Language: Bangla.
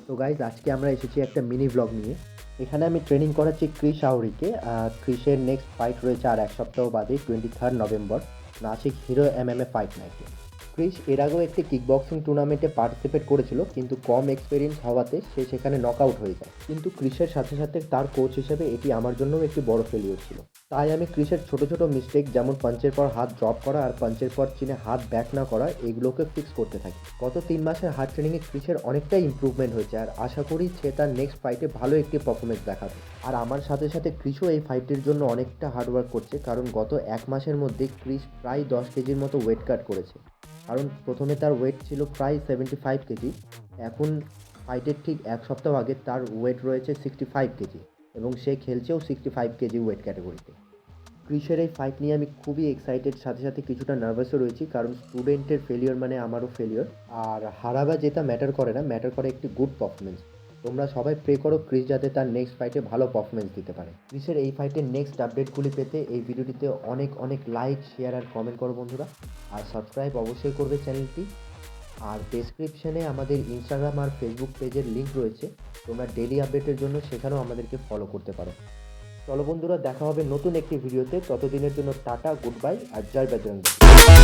তো গাইজ আজকে আমরা এসেছি একটা মিনি ব্লগ নিয়ে। এখানে আমি ট্রেনিং করাচ্ছি ক্রিশ আউরিকে। ক্রিশের নেক্সট ফাইট রয়েছে আর এক সপ্তাহ বাদে 23 November Nashik hero MMA fight নাইটে। ক্রিশ এর আগেও একটি কিকবক্সিং টুর্নামেন্টে পার্টিসিপেট করেছিল, কিন্তু কম এক্সপিরিয়েন্স হওয়াতে সে সেখানে নক আউট হয়ে যায়। কিন্তু ক্রিশের সাথে সাথে তার কোচ হিসেবে এটি আমার জন্যও একটি বড় ফেলিওর ছিল। তাই আমি ক্রিশের ছোট ছোট মিস্টেক, যেমন পাঞ্চের পর হাত ড্রপ করা আর পাঞ্চের পর চিনে হাত ব্যাক না করা, এগুলোকে ফিক্স করতে থাকি। গত 3 মাসের হার্ড ট্রেনিংয়ে ক্রিশের অনেকটাই ইম্প্রুভমেন্ট হয়েছে আর আশা করি সে তার নেক্সট ফাইটে ভালো একটি পারফরমেন্স দেখাবে। আর আমার সাথে সাথে ক্রিশও এই ফাইটের জন্য অনেকটা হার্ডওয়ার্ক করছে, কারণ গত 1 মাসের মধ্যে ক্রিশ প্রায় 10 কেজির মতো ওয়েট কাট করেছে। কারণ প্রথমে তার ওয়েট ছিল প্রায় 75 কেজি, এখন ফাইটের ঠিক এক সপ্তাহ আগে তার ওয়েট রয়েছে 65 কেজি এবং সে খেলছেও 65 কেজি ওয়েট ক্যাটাগরিতে। ক্রিশের এই ফাইট নিয়ে আমি খুবই এক্সাইটেড, সাথে সাথে কিছুটা নার্ভাসও রয়েছি, কারণ স্টুডেন্টের ফেলিওর মানে আমারও ফেলিওর। আর হারাবা যেটা ম্যাটার করে না, ম্যাটার করে একটি গুড পারফরমেন্স। তোমরা সবাই প্রে করো ক্রিশ যাতে তার নেক্সট ফাইটে ভালো পারফরমেন্স দিতে পারে। ক্রিশের এই ফাইটের নেক্সট আপডেটগুলি পেতে এই ভিডিওটিতে অনেক অনেক লাইক, শেয়ার আর কমেন্ট করো বন্ধুরা। আর সাবস্ক্রাইব অবশ্যই করবে চ্যানেলটি। আর ডেসক্রিপশনে আমাদের ইনস্টাগ্রাম আর ফেসবুক পেজের লিঙ্ক রয়েছে, তোমরা ডেলি আপডেটের জন্য সেখানেও আমাদেরকে ফলো করতে পারো। চলো বন্ধুরা, দেখা হবে নতুন একটি ভিডিওতে। ততদিনের জন্য টাটা, গুড বাই আর জয় বজরং বলী।